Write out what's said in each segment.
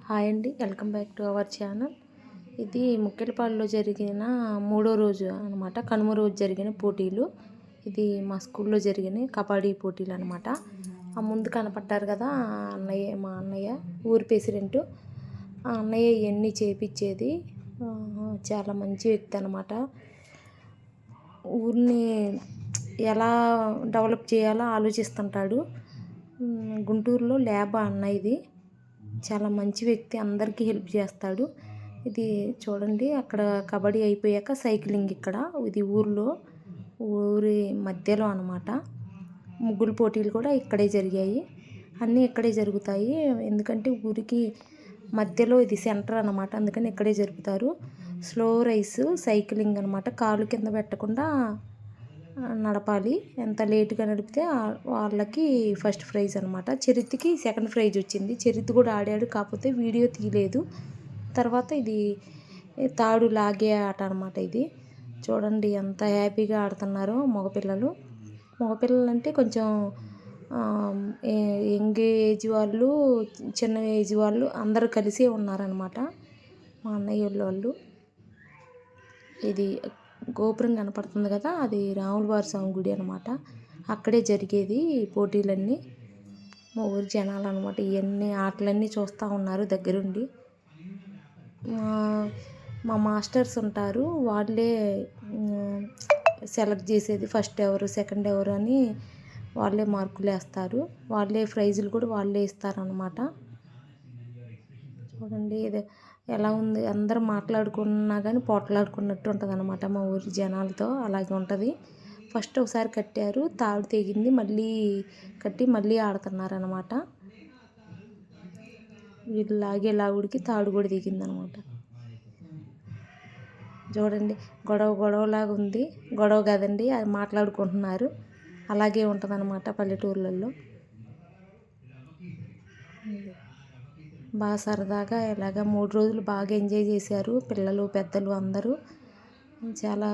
Hi అండి, welcome back to our channel. ఇది ముక్కెలపాడులో జరిగిన 3వ రోజు అనమాట. కనుమ రోజు జరిగిన పోటీలు. ఇది మా స్కూల్లో జరిగిన కబడ్డీ పోటీలు అనమాట. ఆ ముందు కనపడ్డారు కదా అన్నయ్య, మా అన్నయ్య ఊరి ప్రెసిడెంట్. ఆ అన్నయ్య ఇవన్నీ చేపించేది. చాలా మంచి వ్యక్తి అనమాట. ఊరిని ఎలా డెవలప్ చేయాలో ఆలోచిస్తుంటాడు. గుంటూరులో ల్యాబ్ అన్నయ్యది. చాలా మంచి వ్యక్తి, అందరికీ హెల్ప్ చేస్తాడు. ఇది చూడండి, అక్కడ కబడ్డీ అయిపోయాక సైక్లింగ్ ఇక్కడ. ఇది ఊరి మధ్యలో అనమాట. ముగ్గుల పోటీలు కూడా ఇక్కడే జరిగాయి. అన్నీ ఇక్కడే జరుగుతాయి, ఎందుకంటే ఊరికి మధ్యలో ఇది సెంటర్ అనమాట. అందుకని ఇక్కడే జరుపుతారు. స్లో రైస్ సైక్లింగ్ అనమాట. కాలు కింద పెట్టకుండా నడపాలి. ఎంత లేట్గా నడిపితే వాళ్ళకి ఫస్ట్ ప్రైజ్ అనమాట. చరిత్కి సెకండ్ ప్రైజ్ వచ్చింది. చరిత్ కూడా ఆడాడు, కాకపోతే వీడియో తీయలేదు. తర్వాత ఇది తాడు లాగే ఆట అనమాట. ఇది చూడండి ఎంత హ్యాపీగా ఆడుతున్నారో మగపిల్లలు. మగపిల్లలు అంటే కొంచెం యంగ్ ఏజ్ వాళ్ళు, చిన్న ఏజ్ వాళ్ళు అందరూ కలిసే ఉన్నారనమాట. మా అన్నయ్య వాళ్ళు. ఇది గోపురం కనపడుతుంది కదా, అది రాములవారి స్వామి గుడి అనమాట. అక్కడే జరిగేది పోటీలన్నీ. మా ఊరి జనాలు అనమాట. ఇవన్నీ ఆటలన్నీ చూస్తూ ఉన్నారు దగ్గరుండి. మా మాస్టర్స్ ఉంటారు, వాళ్ళే సెలెక్ట్ చేసేది. ఫస్ట్ ఎవరు, సెకండ్ ఎవరు అని వాళ్ళే మార్కులు వేస్తారు. వాళ్ళే ప్రైజులు కూడా వాళ్ళే ఇస్తారనమాట. చూడండి ఇది ఎలా ఉంది. అందరూ మాట్లాడుకున్నా కానీ పోట్లాడుకున్నట్టు ఉంటుంది అనమాట మా ఊరి జనాలతో. అలాగే ఉంటుంది. ఫస్ట్ ఒకసారి కట్టారు, తాడు తెగింది, మళ్ళీ కట్టి మళ్ళీ ఆడుతున్నారు అనమాట. వీళ్ళు లాగే లాగుడికి తాడు కూడా దిగింది అనమాట. చూడండి, గొడవలాగా ఉంది. గొడవ కదండి, అది మాట్లాడుకుంటున్నారు. అలాగే ఉంటుంది అనమాట పల్లెటూర్లలో. బాగా సరదాగా ఇలాగ 3 రోజులు బాగా ఎంజాయ్ చేశారు పిల్లలు, పెద్దలు అందరూ. చాలా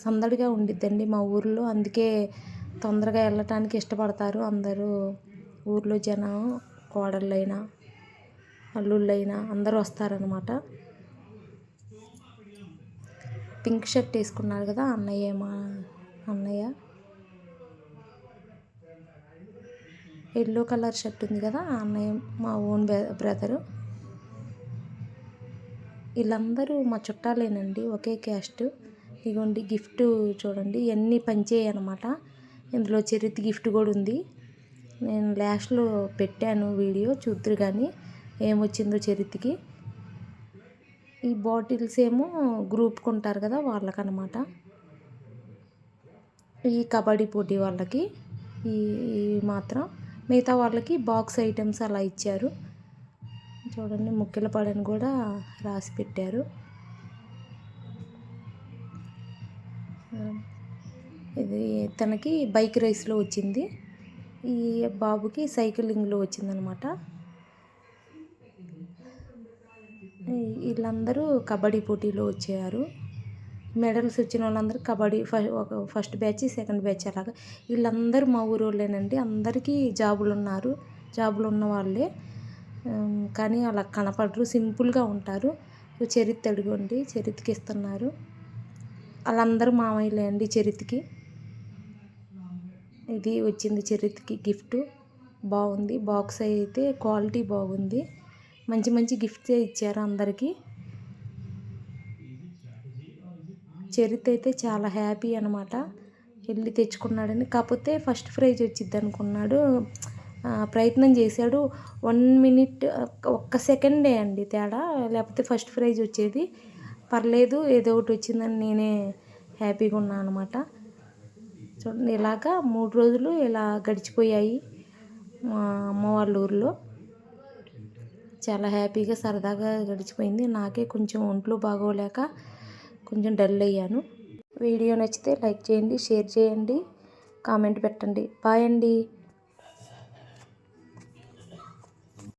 సందడిగా ఉండిద్దండి మా ఊర్లో. అందుకే తొందరగా వెళ్ళటానికి ఇష్టపడతారు అందరూ. ఊర్లో జనం, కోడళ్ళైనా అల్లుళ్ళైనా అందరూ వస్తారనమాట. పింక్ షర్ట్ వేసుకున్నారు కదా అన్నయ్య, మా అన్నయ్య. ఎల్లో కలర్ షర్ట్ ఉంది కదా అన్నయ్య, మా ఓన్ బ్రదరు. వీళ్ళందరూ మా చుట్టాలేనండి, ఒకే క్యాస్ట్. ఇదిగోండి గిఫ్ట్ చూడండి, ఇవన్నీ పంచేయి అనమాట. ఇందులో చరిత్ర గిఫ్ట్ కూడా ఉంది. నేను లాస్ట్లో పెట్టాను వీడియో, చూద్దరు కానీ ఏమొచ్చిందో చరిత్రకి. ఈ బాటిల్స్ ఏమో గ్రూప్కి ఉంటారు కదా వాళ్ళకనమాట. ఈ కబడ్డీ పోటీ వాళ్ళకి ఈ మాత్రం, మిగతా వాళ్ళకి బాక్స్ ఐటమ్స్ అలా ఇచ్చారు. చూడండి, ముక్కెలపాడని కూడా రాసి పెట్టారు. ఇది తనకి బైక్ రేస్లో వచ్చింది, ఈ బాబుకి సైక్లింగ్లో వచ్చిందనమాట. వీళ్ళందరూ కబడ్డీ పోటీలో వచ్చారు. మెడల్స్ వచ్చిన వాళ్ళందరూ kabaddi first batch, second batch అలాగా. వీళ్ళందరూ మా ఊరు వాళ్ళేనండి. అందరికీ జాబులు ఉన్న వాళ్ళే, కానీ అలా కనపడరు, సింపుల్గా ఉంటారు. చరిత్ర అడుగుండి, చరిత్రకి ఇస్తున్నారు. వాళ్ళందరూ మామయ్యలే అండి చరిత్రకి. ఇది వచ్చింది చరిత్రకి గిఫ్ట్. బాగుంది. బాక్స్ అయితే క్వాలిటీ బాగుంది. మంచి గిఫ్ట్సే ఇచ్చారు అందరికీ. చరిత్ర అయితే చాలా హ్యాపీ అనమాట, వెళ్ళి తెచ్చుకున్నాడని. కాకపోతే ఫస్ట్ ప్రైజ్ వచ్చింది అనుకున్నాడు, ప్రయత్నం చేశాడు. 1 మినిట్, ఒక్క సెకండే అండి తేడా, లేకపోతే ఫస్ట్ ప్రైజ్ వచ్చేది. పర్లేదు, ఏదో ఒకటి వచ్చిందని నేనే హ్యాపీగా ఉన్నాను అనమాట. చూడండి, ఇలాగా 3 రోజులు ఇలా గడిచిపోయాయి మా అమ్మ వాళ్ళ ఊర్లో. చాలా హ్యాపీగా సరదాగా గడిచిపోయింది. నాకే కొంచెం ఒంట్లో బాగోలేక కొంచెం డల్ అయ్యాను. వీడియో నచ్చితే లైక్ చేయండి, షేర్ చేయండి, కామెంట్ పెట్టండి. బాయ్ అండి.